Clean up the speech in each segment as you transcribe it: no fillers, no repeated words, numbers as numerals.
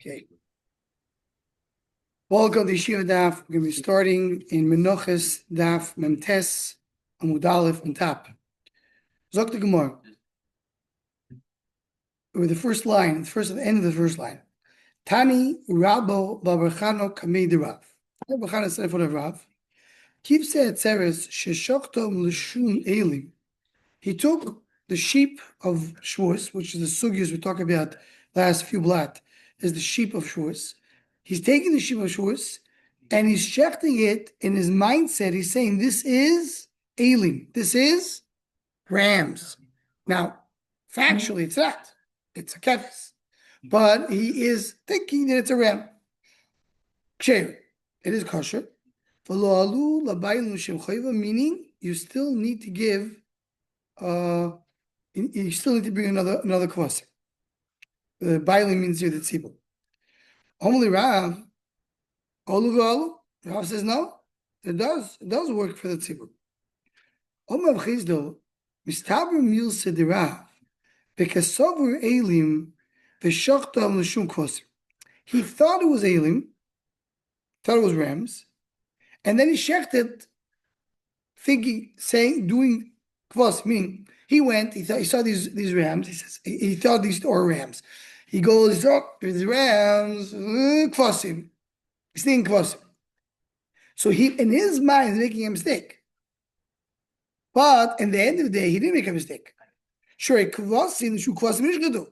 Okay. Welcome to Yeshiva Daf. We're going to be starting in Menachos Daf Memtes Amud Aleph on top. Zok the Gemara. With the first line, the end of the first line. Tani Rabo Babarchano Kamei de Rav. Babarchano said in front of Rav. Kiv said Tzeres Sheshoktom L'Shun Elim. He took the sheep of Shavuos, which is the sugyas we talked about last few blat, is the sheep of Shavuos. He's taking the sheep of Shavuos and he's shechting it in his mindset. He's saying, this is Elim. This is rams. Now, factually, it's not. It's a kevis. But he is thinking that it's a ram. Ksher. It is kosher. Meaning, you still need to give, you still need to bring another kvasa. The bailing means here the tzibur. Only Rav, Rav says no. It does work for the tzibur. Omer Chizdo, Mistaber Mil Sedirav, Bekasover Elim, Veshachtam L'Shum Kvaser. He thought it was Elim, thought it was rams, and then he shechted, doing kvas, meaning he went, he saw these rams, he thought these are rams. He goes, there's rams, kvasim. He's thinking kvasim. So he, in his mind, is making a mistake. But in the end of the day, he didn't make a mistake. Sure, kvasim, shu kvasim ish gadu.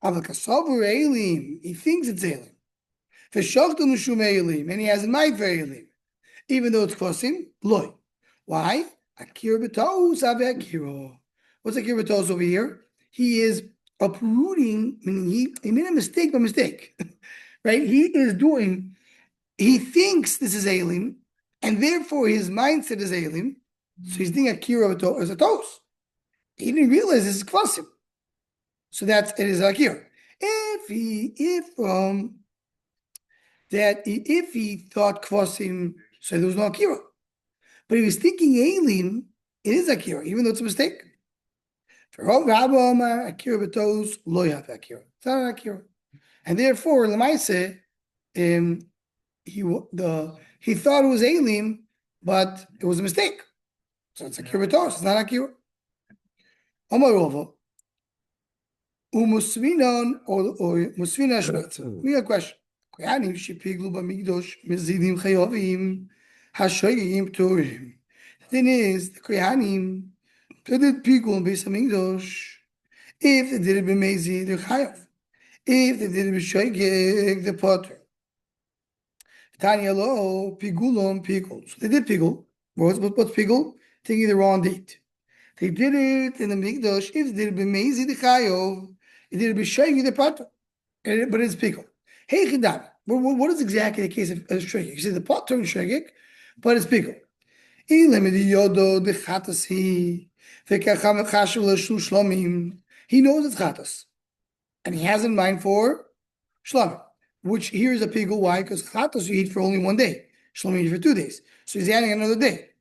Aval kasavu eilim, he thinks it's eilim. V'shachtu nushum eilim, and he has in mind for eilim. Even though it's kvasim, loy. Why? Akir b'tos ave akiro. What's akir b'tos over here? He is uprooting, meaning he made a mistake by mistake. Right? He thinks this is Elim, and therefore his mindset is Elim. So he's thinking Akira as a toes. He didn't realize this is Kvasim. So it is Akira. If he thought Kvasim, so there was no Akira. But he was thinking Elim, it is Akira, even though it's a mistake. For Rabbi Omar, Akira B'tos, lo yav Akira. It's not an Akira. And therefore, Lamaise, he thought it was Elim, but it was a mistake. So it's Akira B'tos, it's not Akira. Omar Rova, Umusvinon or Musvina Shvetz. We have a question. Koyanim shepiglu b'migdosh mezidim chayovim hashoyim p'torim. The thing is, the Koyanim, they did pigul and Beis Hamikdash. If they did it b'mezi, they're chayav. If they did it b'shoygeg, the potter. Tanya lo pigulon pigul. So they did pigul. What's pigul? Taking the wrong date. They did it in the Mikdash. If they did it b'mezi, the chayav. If they did it b'shoygeg, the potter. But it's pigul. Hey chidam. What is exactly the case of shoygeg? You say the potter is shoygeg, but it's pigul. He knows it's chatas, and he has in mind for shlomim, which here is a pigul. Why? Because chatas you eat for only one day, shlomim you eat for 2 days. So he's adding another day.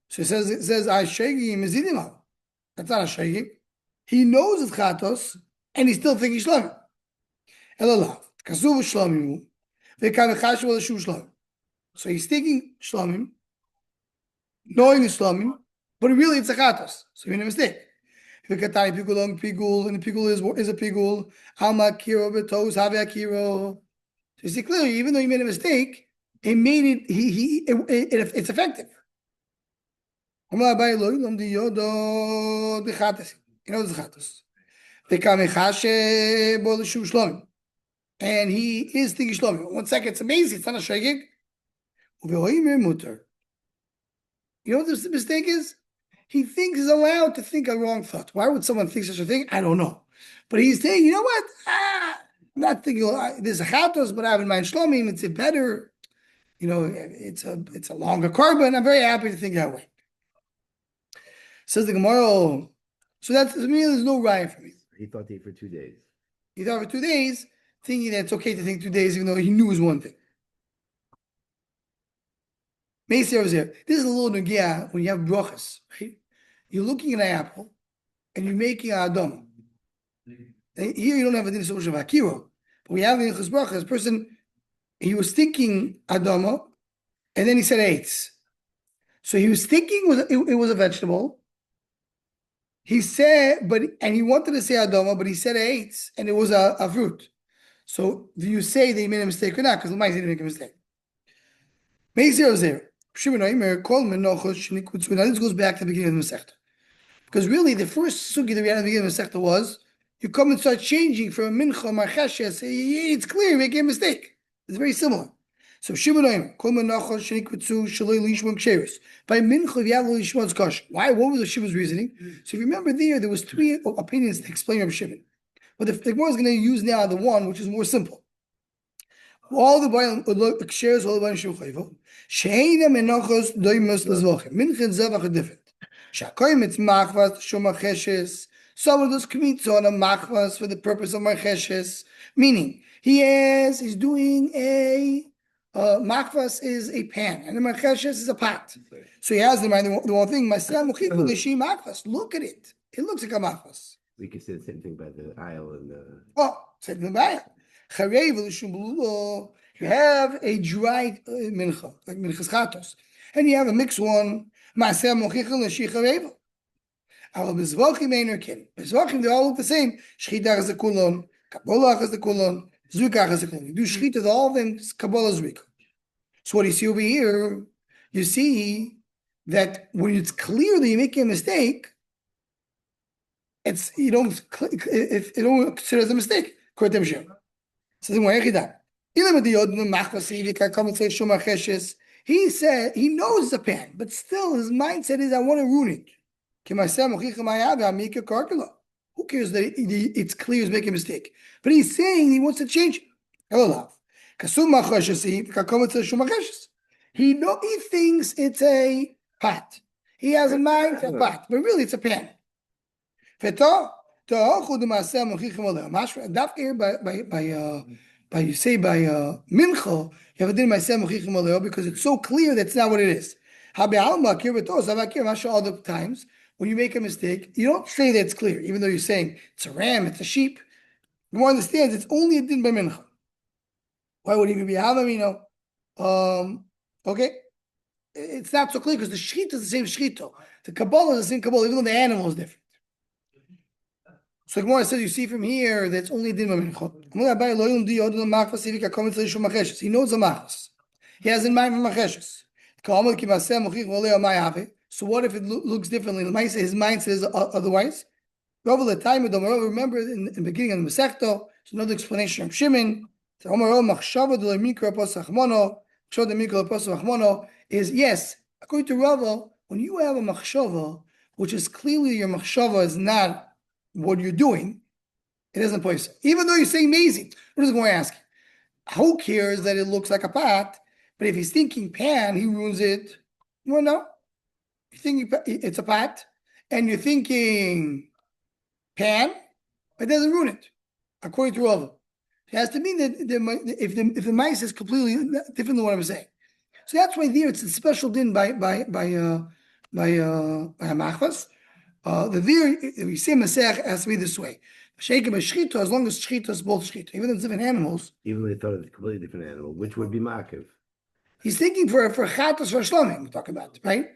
So it says I shegi mezidim. That's not a shegi. He knows it's chatas, and he's still thinking shlomim. Elalav kasuv shlomim v'kavechashu l'shu shlomim. So he's thinking shlomim, knowing the shlomim, but really it's a chatos. So he made a mistake. If you pigul and the pigul is a pigul, alma kiro betos have akiro. So you see clearly, even though he made a mistake, he made it. It's effective. You know the chatos. And he is thinking shlomim. 1 second, it's amazing. It's not a shegeg. You know what the mistake is? He thinks he's allowed to think a wrong thought. Why would someone think such a thing? I don't know. But he's saying, you know what? I'm not thinking there's a chatos, but I have in mind shlomim. It's a better, it's a longer carbon. I'm very happy to think that way. Says the Gemara. So that's to me. There's no raya for me. He thought he for 2 days. He thought for 2 days, thinking that it's okay to think 2 days, even though he knew it was one thing. This is a little nugia when you have brachas, right? You're looking at an apple and you're making a adom. Here you don't have a din so much of akiro, But we have in Yechezkel bracha, this person, he was thinking Adama, and then he said eitz. So he was thinking it was a vegetable. He said, and he wanted to say Adama, but he said eitz, and it was a fruit. So do you say that he made a mistake or not? Because the mice didn't make a mistake. Now this goes back to the beginning of the Masechta. Because really, the first sugi that we had at the beginning of the Masechta was, you come and start changing from mincha, marcheshes, it's clear you make a mistake. It's very similar. So Shimon kol menachos shenikvitzu shaloi lishmon ksheris. By mincha, if you have lishmon's kosher. Why? What was the Shimon's reasoning? So if you remember there was three opinions to explain Rabbi Shimon. But the Gemara is going to use now the one which is more simple. All the Baal shares all the Baal Shulchayvo. Sheina Menachos doimus lezvachim. Mincha zevach are different. Shakoyim it's machvas shomacheshes. Some of those commits on a machvas for the purpose of marcheshes. Meaning he's doing a machvas is a pan and the marcheshes is a pot. So he has in mind the one thing. Machvas. Look at it. It looks like a machvas. We could say the same thing by the aisle and the. Oh, same thing by it. You have a dried mincha, like minchas chatos, and you have a mixed one. Bezvachim they all look the same. Shchitach is the kulon, kabbalah is the kulon, zukach is the kulon. You do shchita, all of them, kabbalah zukach. So what do you see over here? You see that when it's clear that you make a mistake, you don't consider it as a mistake. According to Mishnah. So he said he knows it's a pan, but still his mindset is I want to ruin it. Who cares that it's clear he's making a mistake? But he's saying he wants to change it. He thinks it's a pot. He has a mind it's a pot, but really it's a pan. By mincha, you have a din because it's so clear that's not what it is. Other times when you make a mistake, you don't say that it's clear, even though you're saying it's a ram, it's a sheep. You understand it's only a din by mincha. Why would it even be havamino? Okay, it's not so clear because the shchita is the same shchita. The kabbalah is the same kabbalah, even though the animal is different. So Gemara says, you see from here that it's only din mincha. He knows the machas. He has in mind macheshes. So what if it looks differently? His mind says otherwise. Remember in the beginning of the Masechta, it's another explanation from Shimon. Is yes, according to Rava, when you have a machshava, which is clearly your machshava is not what you're doing, it doesn't place. Even though you're saying amazing, what is going to ask? Who cares that it looks like a pot? But if he's thinking pan, he ruins it. Well, no. You're thinking it's a pot, and you're thinking pan, it doesn't ruin it, according to Rava. It has to mean that if the mice is completely different than what I'm saying. So that's why there it's a special din by machvas. The there we say Masech has to be this way. Shake a shchita as long as shchita is both shchita, even though it's different animals. Even though they thought it's a completely different animal, which would be makiv. He's thinking for chatos for shlomim. We're talking about right.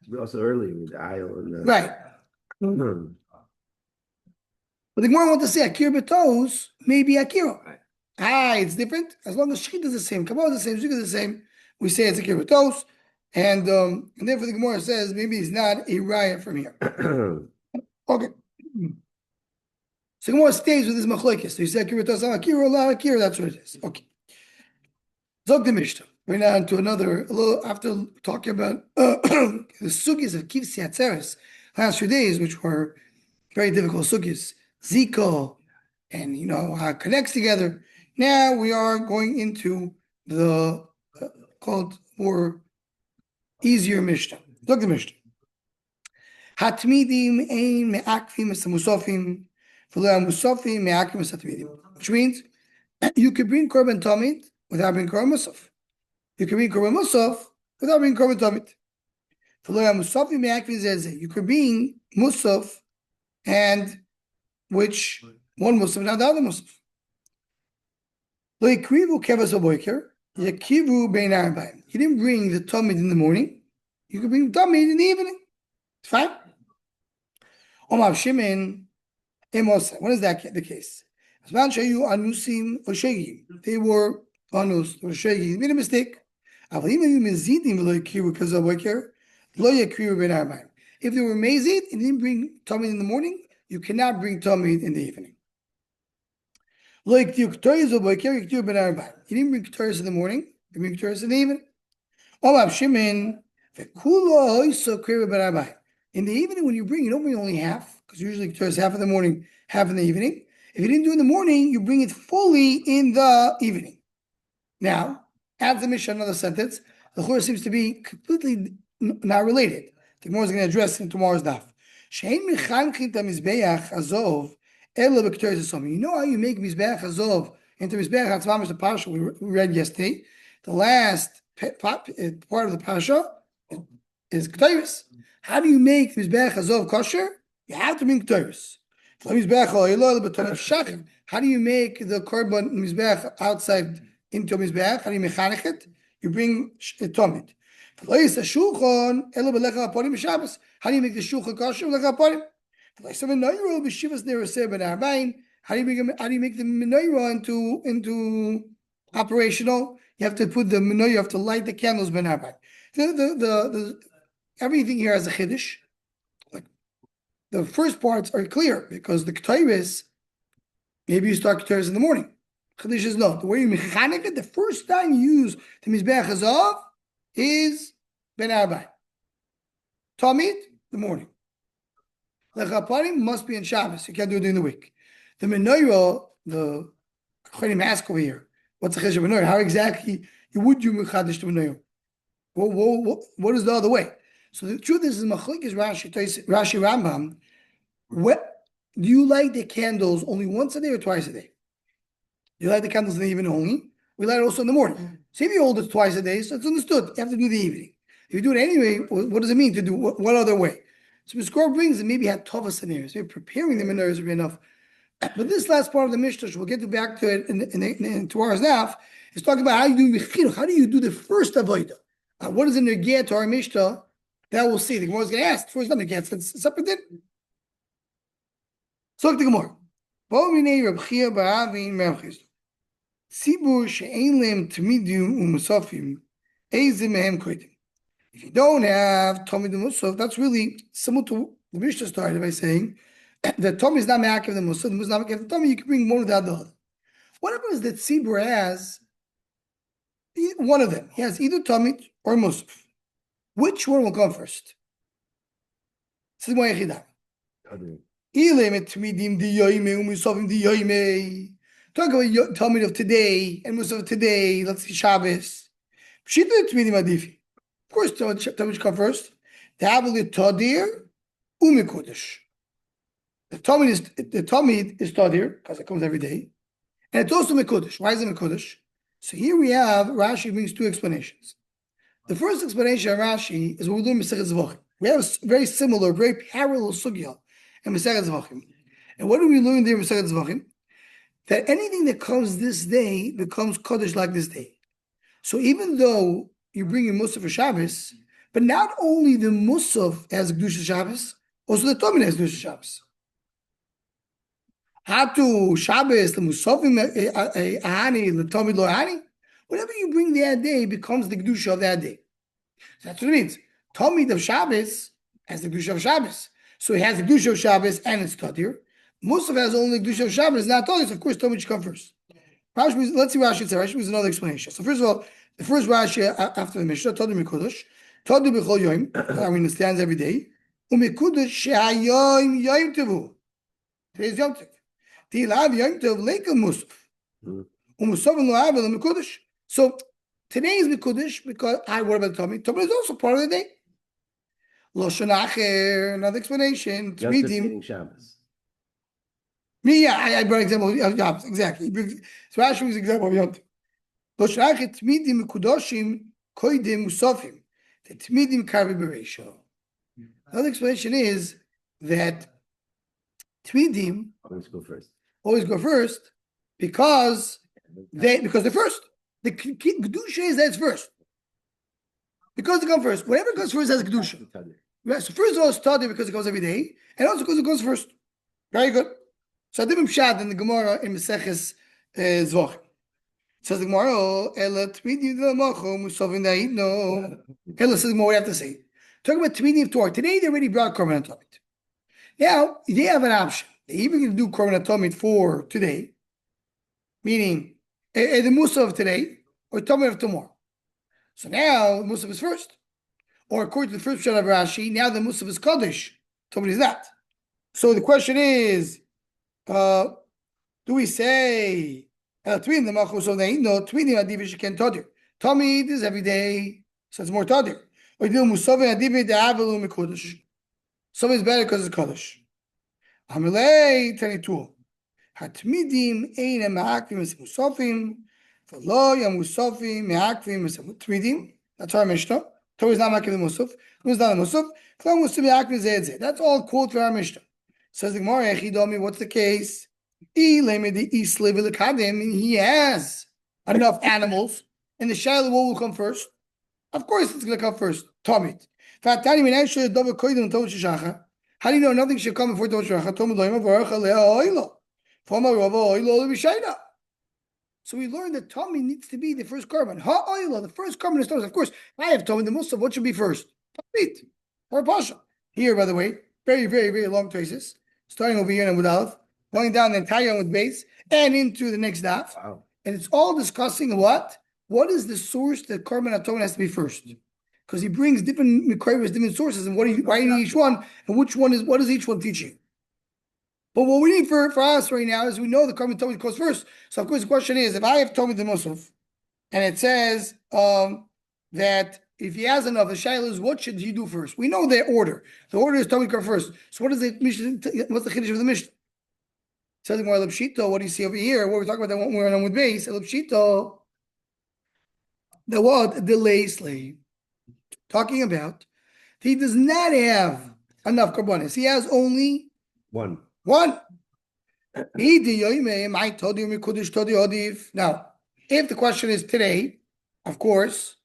We're also early with the aisle and the right. Mm-hmm. But the Gemara want to say akir betos maybe akira. Right. It's different as long as shchita is the same, kabbalah is the same, zuk is the same. We say it's akir betos. And therefore the Gemara says maybe it's not a riot from here. Okay. So the Gemara stays with this machlokes. So you say akira, that's what it is. Okay. Zog the Mishnah. We're now into another, a little after talking about the sugis of kivsi atzeres last few days, which were very difficult sugis, ziko, and how it connects together. Now we are going into the called more easier Mishnah. Look at the Mishnah. Hatmidim ein me'akvim es musafim, v'lo musafim me'akvim es hatmidim. Which means you could bring korban tamid without bringing korban musaf. You could bring korban musaf without bringing korban tamid. V'lo musafim me'akvim zezeh. You could bring musaf and which one musaf, not the other musaf. Lo yakrivu kevas aboiker, yakivu bein arbaim. You didn't bring the tamid in the morning. You can bring the tamid in the evening. It's fine. Omar Shimon, Emos. When is that the case? Asman shayu anusim or shegi. They were anus or shegi. Made a mistake. Avalim mezidim lo yakrivu kevas aboiker, lo yakrivu bein arbaim. If they were mazid and didn't bring tamid in the morning, you cannot bring tamid in the evening. Like you didn't bring Ketores in the morning, you bring Ketores in the evening. In the evening, when you bring, you don't bring only half, because usually Ketores half in the morning, half in the evening. If you didn't do it in the morning, you bring it fully in the evening. Now, adds the Mishnah another sentence. The Chorus seems to be completely not related. The Gemara is going to address it in tomorrow's daf. You know how you make Mizbeach Azov into Mizbeach Hatzmamish, the Pasha we read yesterday. The last part of the Pasha is Ketores. How do you make Mizbeach Azov kosher? You have to bring Ketores. How do you make the Korban Mizbeach outside into Mizbeach? How do you mechanic it? You bring Tomid. How do you make the Shulchan kosher? How do you make the menorah into operational? You have to put the menorah. You have to light the candles ben arbain. Everything here has a chiddush. Like the first parts are clear because the ketores, maybe you start ketores in the morning. Chiddush is no. The way you mechanik it, the first time you use the mizbeach hazav is ben arbain. Tamid, the morning. The chaparim must be in Shabbos. You can't do it during the week. The menorah, the chaparim ask over here, what's the chesed menorah? How exactly would you mechadish the menorah? What is the other way? So the truth is machlokes Rashi Rambam. What do you light the candles only once a day or twice a day? You light the candles in the evening only. We light it also in the morning. So if you hold it twice a day, so it's understood. You have to do the evening. If you do it anyway, what does it mean to do what other way? So the score brings and maybe had tova scenarios. Maybe preparing the menorahs would be enough. But this last part of the Mishnah, we'll get back to it in tomorrow's daf, is talking about how you do chinuch. How do you do the first avodah? What is in the get to our Mishnah? That we'll see. The Gemara is going to ask. Before it's not the get, it's separate. So the Gemara. Tzibur she'ein lehem tmidim u'musafim eizim mehem koidim. If you don't have Tomid and Musaf, that's really similar to the Mishnah started by saying that Tomid is not Me'akev the Musaf, the Musaf is not Me'akev the Tomid, you can bring one without the other. What happens that Tzibur has one of them? He has either Tomid or Musaf. Which one will come first? This is my Yechidah. Talk about Tomid of today and Musaf of today, let's see Shabbos. Pshita Tmidim Adifi. Of course, Talmud come first. The Tadir Umikudish. The Talmud is Tadir because it comes every day, and it's also Mikudish. Why is it Mikudish? So here we have Rashi brings two explanations. The first explanation of Rashi is what we learn in Masechet Zvachim. We have a very similar, very parallel sugya in Masechet Zvachim. And what do we learn there in Masechet Zvachim? That anything that comes this day becomes Kodesh like this day. So even though you bring in Musaf for Shabbos, but not only the Musaf has Kedusha Shabbos, also the Tomid has Kedusha Shabbos. Hatu Shabbos, the Musafim Ahani, the Tomid Lo Ahani, whatever you bring that day becomes the Kedusha of that day. So that's what it means. Tomid of Shabbos has the Kedusha of Shabbos. So he has the Kedusha of Shabbos and it's Tadir. Musaf has only the Kedusha of Shabbos, not Tadir, so of course Tomid should come first. Rashi, let's see what Rashi says. Rashi was another explanation. So first of all, the first Rashi after the Mishnah, Todu Mikudosh, Todu B'chol Yoim, I mean it stands every day. Umikudosh she'ayoim Yoim Tevu. Today's Yom Tev. Tilav Yoim Tev Leikel Musaf. Umusavim Lo Avel Mikudosh. So today is Mikudosh because what about Tomid? Tomid is also part of the day. Lo Shanacher, another explanation. Tmidim Shabbos. Me, yeah, I brought an example of Shabbos, exactly. So Rashi was an example of Yom Tev. Lo Shanacher Tmidim Mikudoshim Koidim Musafim. The Tmidim Karvi Bereisha. Another explanation is that Tmidim always go first because because they're first. The kedusha is that it's first. Because it comes first. Whatever comes first has a kedusha. Right? So first of all, it's Tadir because it goes every day, and also because it goes first. Very good. So I did pshat in the Gemara in Meseches Zvach. It says the Gemara, Ela Tmidi Macho Musavin no. Ela says more. We have to say. Talking about Tmidi of Torah. Today they already brought Korban Atomit. Now they have an option. They even can do Korban Atomit for today, meaning the Musav of today or Tomit of tomorrow. So now Musav is first. Or according to the first shot of Rashi, now the Musav is Kaddish. Tomit is that. So the question is, do we say between the Menachos of the no between the Adivish can Tadir? Tomit is every day, so it's more Tadir. Or do Musav and Adivish the Avalu Mekudish? Some is better because it's Kaddish. Hamelei 22. Hatmidim ein ma'akvim es musafim, v'lo ya musafim ma'akvim es tmidim. That's our Mishnah. Torah is not ma'akvim musaf. Torah is not a musaf. V'lo musaf ma'akvim zeh. That's all quote for our Mishnah. Says the Gemara, Echidami, what's the case? He has enough animals, and the Shiloh will come first. Of course, it's going to come first. Tomit. How do you know nothing should come before Tosh Shacha? So we learned that Tommy needs to be the first carbon. Ha'oila, the first carbon is Tosh. Of course, I have Tommy the Musaf. What should be first? Tomit or Pasha. Here, by the way, very, very, very long traces. Starting over here with Aleph, going down the entire with base and into the next daf. Wow. And it's all discussing what? What is the source that carbon atom has to be first? Because he brings different mikravos, different sources, and why do you need each one, and what is each one teaching? But what we need for us right now is we know the carbon atom goes first. So of course the question is, if I have Tomid the Musaf, and it says that if he has enough, the shaila is what should he do first? We know the order. The order is Tomid come first. So what is the Mishnah? What's the chiddush of the Mishnah? It says more Elipshito. What do you see over here? What we're talking about that when we're on with base Elipshito. The what delay slave. Talking about he does not have enough carbonis. He has only One. Now, if the question is today, of course,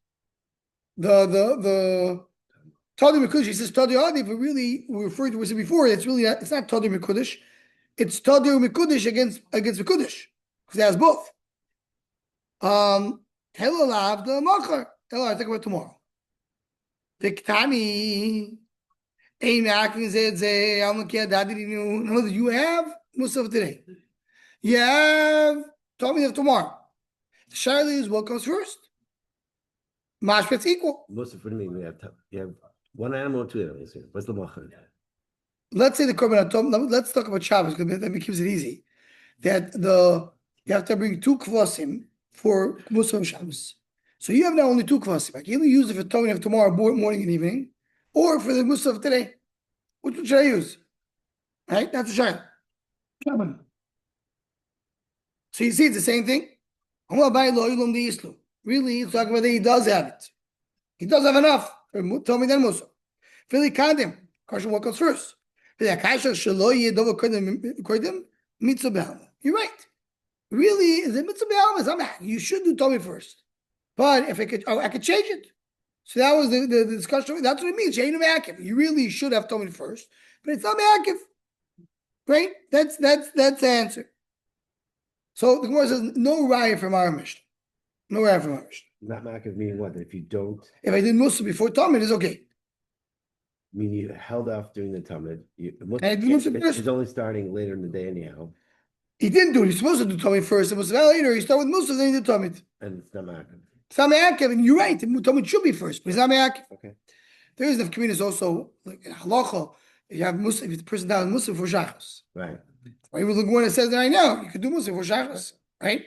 the Tadi Mekudish, he says Tadi Adif, but really we referred to it before, it's not Tadi Mekudish, it's Tadi Mekudish against Mekudish, because it has both. Hello Lav the Machar. Hello, I think about tomorrow. Tiktani. You have Musaf today. You have Tommy of tomorrow. The Shaila is what comes first. Mashpet's equal. Most of what do you mean? You have one animal or two animals here. What's the machar? Let's say the Korban Atom. Let's talk about Shabbos because that keeps it easy. That you have to bring two kvasim for Musaf Shabbos. So you have now only two kvasim. I can either use it for Tommy of tomorrow morning and evening, or for the Musaf today. Which one should I use? Right? That's a shayla. So you see, it's the same thing. Really, he's talking about that he does have it. He does have enough. Tell me then, Musa. Philly Kadim. Question, what comes first? You're right. Really, is it mitzvah? You should do Tommy first. But if I could change it. So that was the discussion. That's what it means. You really should have told me first, but it's not me'akiv. Right? That's the answer. So the Gemara says no raya from our Mishnah. No raya from our Mishnah. Not me'akiv meaning what? If you don't. If I did Musa before Talmud, it's okay. I mean, you held off doing the Talmud. It's only starting later in the day anyhow. He didn't do it. He's supposed to do Talmud first. It was later. He started with Musa, then he did Talmud. And it's not me'akiv. It's not me'akiv, and you're right. Talmud should be first, but it's not me'akiv. Okay. There is the community also like in halacha. You have Musa if the person down Musa for shachos. Right. Or even the one that says that I know you could do Musa for shachos, right?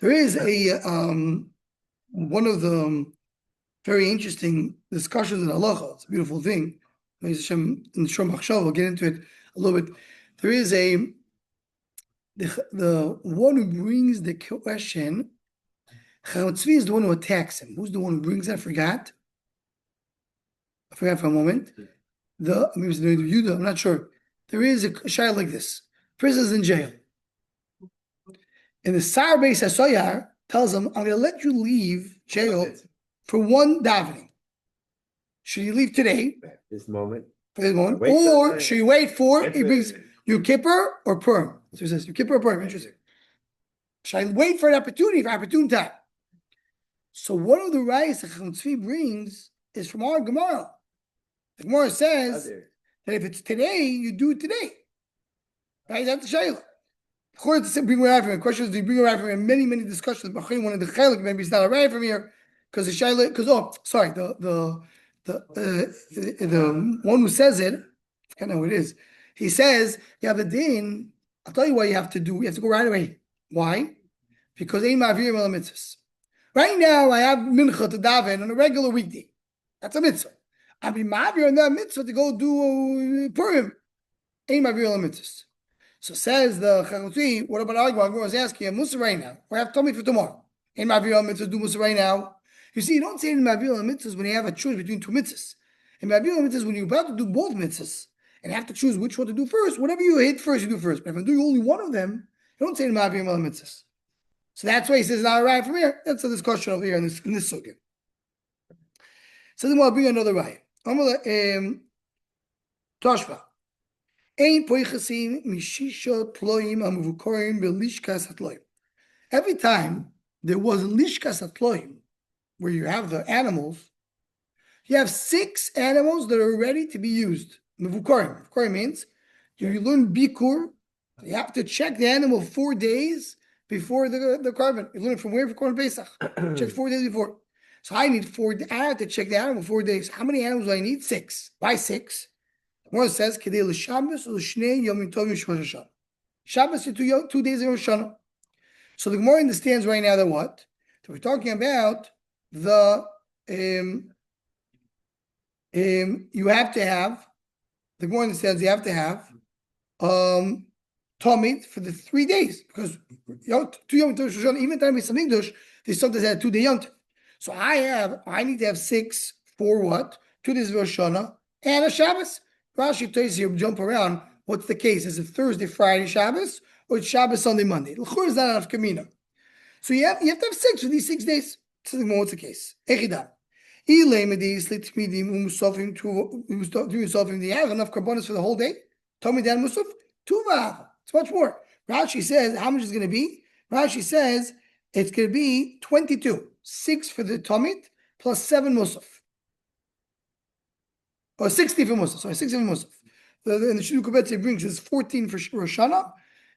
There is a one of the very interesting discussions in halacha. It's a beautiful thing. In the Shom Machshav, we'll get into it a little bit. There is the one who brings the question. Chatzvi is the one who attacks him. Who's the one who brings that? I forgot for a moment. Maybe it's the Yudah, I'm not sure. There is a shayla like this. Prisoners in jail. And the Sar Beis HaSoyar tells him, I'm going to let you leave jail for one davening. Should you leave today? This moment. For this moment. Or should you wait for, he brings Yom Kippur or Purim? So he says, Yom Kippur or Purim. Interesting. Should I wait for an opportunity, for opportune time? So one of the rights that Chacham Tzvi brings is from our Gemara. The Gemara says that if it's today, you do it today. Right? That's the Shaila. Of course, bring a from here. The question is, do you bring a right from here? Many discussions. One of the Chelik, maybe it's not a right from here. Because the Shaila, the one who says it, I don't know who it is. He says, you have a din. I'll tell you what you have to do. You have to go right away. Why? Because ein ma'avirim el mitzvahs. Right now, I have mincha to daven on a regular weekday. That's a mitzvah. I'll be ma'avir on that mitzvah to go do Purim. Ein ma'avirim el mitzvahs. So says the Chacham Tzvi, what about argument? I was asking, Musa right now, or have Tommy for tomorrow. Ein ma'avirim el mitzvahs, do Musa right now. You see, you don't say in ma'avirim el mitzvahs when you have a choice between two mitzvahs. In ma'avirim el mitzvahs, when you're about to do both mitzvahs, and have to choose which one to do first, whatever you hit first, you do first. But if I'm doing only one of them, you don't say in ma'avirim el mitzvahs. So that's why he says, not right from here. That's a discussion over here in this sugya. So then we'll bring another right. Toshva. Every time there was a lishkas atloim, where you have the animals, you have 6 animals that are ready to be used. Mevukorim. Mevukorim means you learn bikur. You have to check the animal 4 days before the carbon. You learn it from where? For Korban Pesach. Check 4 days before. So I need 4. I have to check the animal 4 days. How many animals do I need? 6. Why 6? One says, Kedei l'Shabbos u'shnei yomim tovim sh'rosh Hashanah. Shabbos is 2 days of Rosh Hashanah. So the Gemara understands right now that what? So we're talking about the you have to have, the Gemara understands you have to have Tomid for the 3 days, because 2 Yom Tov Rosh Hashanah, even time it's Hamikdash, they sometimes had 2 day Yom Tov. So I need to have 6 for what? 2 days of Rosh Hashanah and a Shabbos. Rashi tells you jump around. What's the case? Is it Thursday, Friday, Shabbos, or it's Shabbos, Sunday, Monday? L'chur is not enough kamina. So you have to have 6 for these 6 days. So what's the case? Echidam. Do you have enough carbonas for the whole day? Tomid and Musaf? 2 vav. It's much more. Rashi says, how much is it going to be? Rashi says it's going to be 22. 6 for the Tomid plus 7 Musaf. Or 60 for Musaf. Sorry, 60 for Musaf. And the Shinu Kubetze brings is 14 for Rosh Hashanah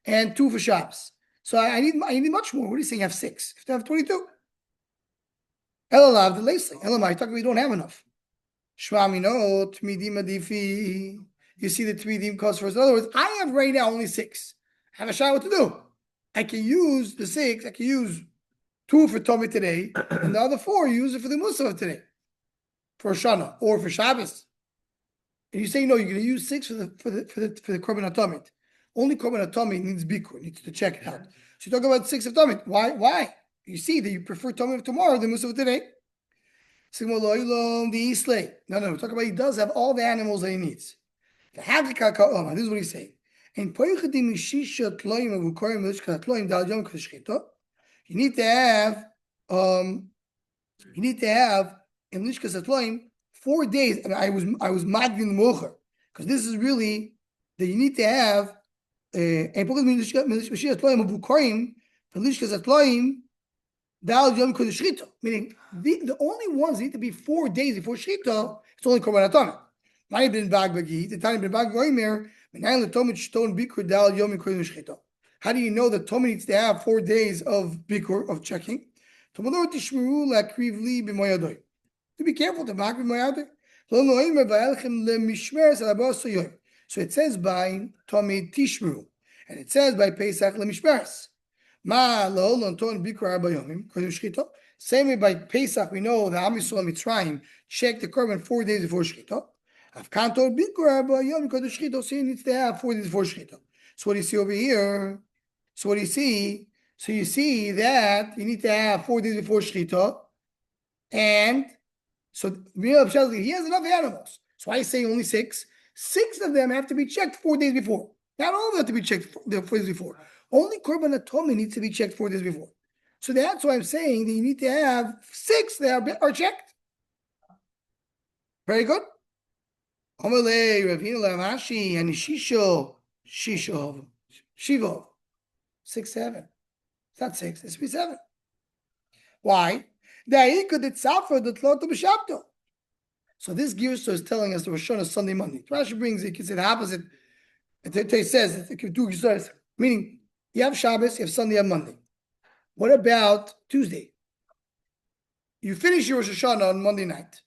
and 2 for Shabbos. So I need much more. What are you saying? You have 6. You have to have 22. Elalav the lacing. Elamai, talking we don't have enough. Shvami no tmidim adifi. You see the tmidim cost first. In other words, I have right now only 6. I have a shot what to do. I can use the 6. I can use 2 for Tommy today, and the other 4 use it for the Musaf today, for Shana or for Shabbos. And you say no, you're going to use 6 for the Korban HaTomid. Only Korban HaTomid needs bikur, needs to check it out. So you talk about 6 of Tomid. Why? You see that you prefer Tomid of tomorrow than Musaf today. No, we're talking about he does have all the animals that he needs. This is what he's saying. You need to have in Lishkas Atloim 4 days. And I was magging the mocher, because this is really that you need to have meaning the only ones that need to be 4 days before Shechita, it's only Korban HaTamid. How do you know that Tomid needs to have 4 days of bikur, of checking? To be careful to back with my So it says by Tomid Tishmeru, and it says by Pesach Lemishmeres. Same way by Pesach, we know the Am Yisrael Mitzrayim check the Korban 4 days before Shechita. So he needs to have 4 days before Shechita. So what do you see over here? So you see that you need to have 4 days before Shechita, and so he has enough animals. So I say only 6. 6 of them have to be checked 4 days before. Not all of them have to be checked 4 days before. Only Korban Atonement needs to be checked 4 days before. So that's why I'm saying that you need to have 6 that are checked. Very good. Omelei, Ravina Lamashi, and Shisho, Shishov, Shivov. 6, 7. It's not 6, it's 7. Why? So this Girsa is telling us the Rosh Hashanah Sunday, Monday. Rashi brings it, you can say the opposite. It says, it can do Girsas, meaning you have Shabbos, you have Sunday, you have Monday. What about Tuesday? You finish your Rosh Hashanah on Monday night.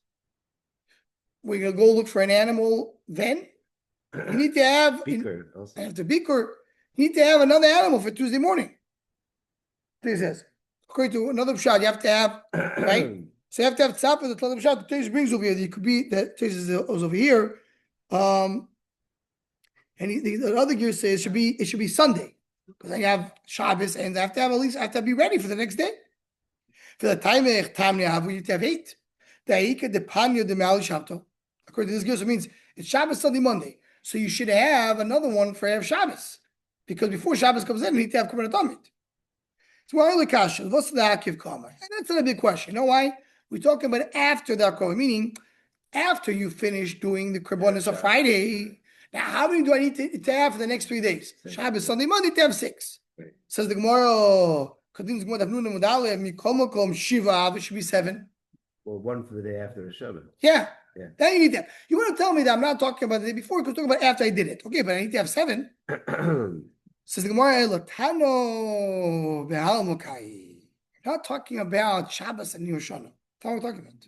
We're going to go look for an animal then. You need to have, after Bikur, you need to have another animal for Tuesday morning. This says, according to another shot, you have to have, right? So you have to have tzap for the Tladim shot. The Tesh brings over here. It could be that Tesh is over here. And the other gear says it should be Sunday. Because I have Shabbos and I have to have at least, I have to be ready for the next day. For the time we need to have 8. According to this gear, so it means it's Shabbos, Sunday, Monday. So you should have another one for Erev Shabbos. Because before Shabbos comes in, you need to have Korban Atonement. So what's the Akiv Kama? And that's not a big question. You know why? We're talking about after the Akova, meaning after you finish doing the Korbanos of Friday. Now, how many do I need to have for the next 3 days? Shabbos, Sunday, Monday, to have 6. Right. Says the Gemara, Shiva, it should be 7. Well, 1 for the day after the Shabbat. Yeah. Then you need that. You want to tell me that I'm not talking about the day before, because talking about after I did it. Okay, but I need to have 7. Says the Gemara, Latano be'almokai. Not talking about Shabbos and Rosh Hashanah. That's what we're talking about.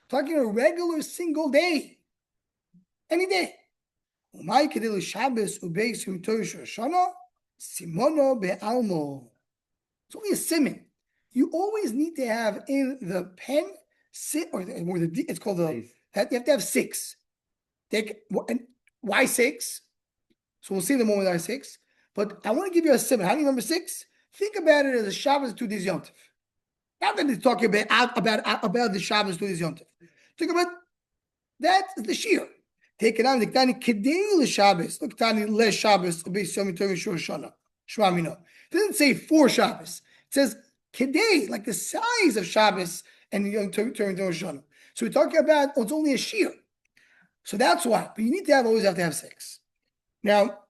Talking a regular single day. Any day. Umay kedelu Shabbos ubeis Rosh Hashanah simono be'almo. It's only a simon. You always need to have in the pen, it's called the, you have to have 6. Why 6? So we'll see in the moment why 6. But I want to give you a simon. How do you remember 6? Think about it as a Shabbos 2 days Yom Tov. Not that they're talking about the Shabbos 2 days Yom Tov. Think about that is the Shir. Take it on the Ktani Kedei le Shabbos. Look, Ktani le Shabbos. Beis Yom Tov Rosh Hashanah. Shema Mino. It doesn't say 4 Shabbos. It says Kedei, like the size of Shabbos and Yom Tov Rosh Hashanah. So we're talking about it's only a Shir. So that's why. But you need to always have to have 6. Now,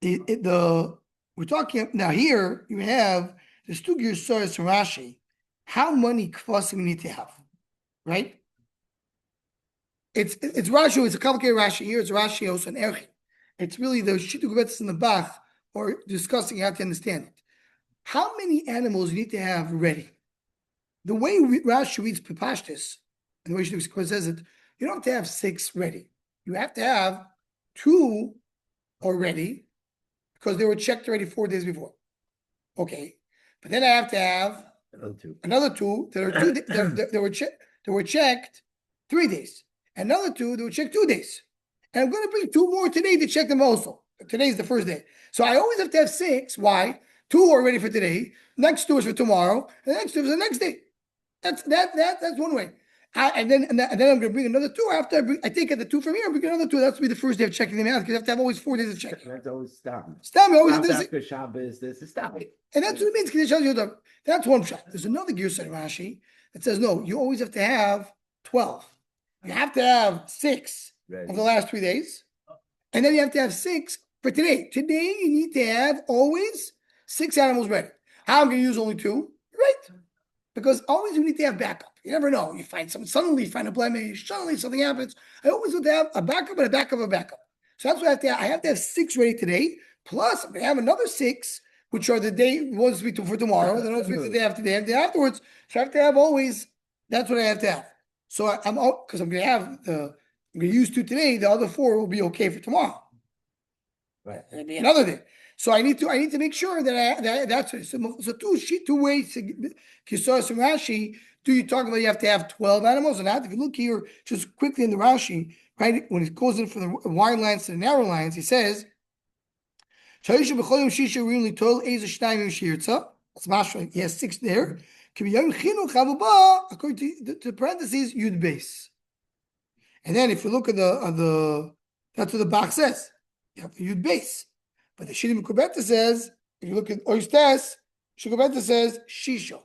we're talking now here. You have there's 2 Gersoros from Rashi. How many kvasim you need to have, right? It's Rashi. It's a complicated Rashi here. It's Rashi also an Erchi. It's really the Shittu Gebetzes in the Bach or discussing how to understand it. How many animals you need to have ready? The way Rashi reads Pepashtis and the way Shittu says it, you don't have to have 6 ready. You have to have 2 already. Because they were checked already 4 days before. Okay. But then I have to have another 2 that are they were checked 3 days. Another 2 that were checked 2 days. And I'm going to bring 2 more today to check them also. Today is the first day. So I always have to have 6. Why? 2 are ready for today. Next 2 is for tomorrow. And the next 2 is the next day. That's one way. And then I'm going to bring another 2 after I take the 2 from here. I bring another 2. That's to be the first day of checking them out because you have to have always 4 days of checking. You have to always stop. Stop. Always after Shabbos. This is stop. And that's what it means. That's one shot. There's another Gersa in Rashi that says no. You always have to have 12. You have to have 6 of the last 3 days, and then you have to have 6 for today. Today you need to have always 6 animals ready. How am I going to use only 2? Right. Because always you need to have backup. You never know. You find something, suddenly you find a blemish, suddenly something happens. I always want to have a backup and a backup of a backup. So that's what I have to have. I have to have 6 ready today, plus I'm going to have another 6, which are the day ones for tomorrow, then ones the day after the day afterwards. So I have to have always, that's what I have to have. So I'm because I'm going to have I'm going to use 2 today, the other 4 will be okay for tomorrow. Right. It'll be another day. So I need to make sure that that's it. So 2 ways to Kisoras from Rashi. Do you talk about you have to have 12 animals or not? If you look here, just quickly in the Rashi, right, when it goes in from the wide lines to the narrow lines, he says, he has 6 there. According to the parentheses, Yud base. And then if you look at that's what the box says. You have Yud base. But the Shidi Mekubeta says, if you look at Oistes, Shukubeta says Shisho.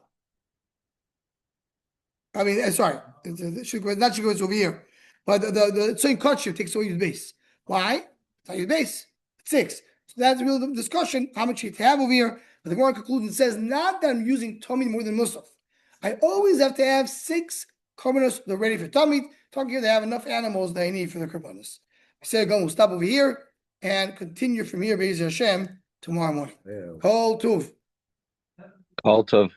I mean, sorry, not Shukubeta over here. But the Tzoyin Kotchev takes away his base. Why? It's not his base. It's 6. So that's the real discussion, how much you have over here. But the Gemara conclusion says, not that I'm using Tomid more than Musaf. I always have to have 6 korbanos that are ready for Tomid. Talking here, they have enough animals that I need for the korbanos. I said, we'll stop over here and continue from here, Be'ez Hashem, tomorrow morning. Kol Tuv. Kol Tov.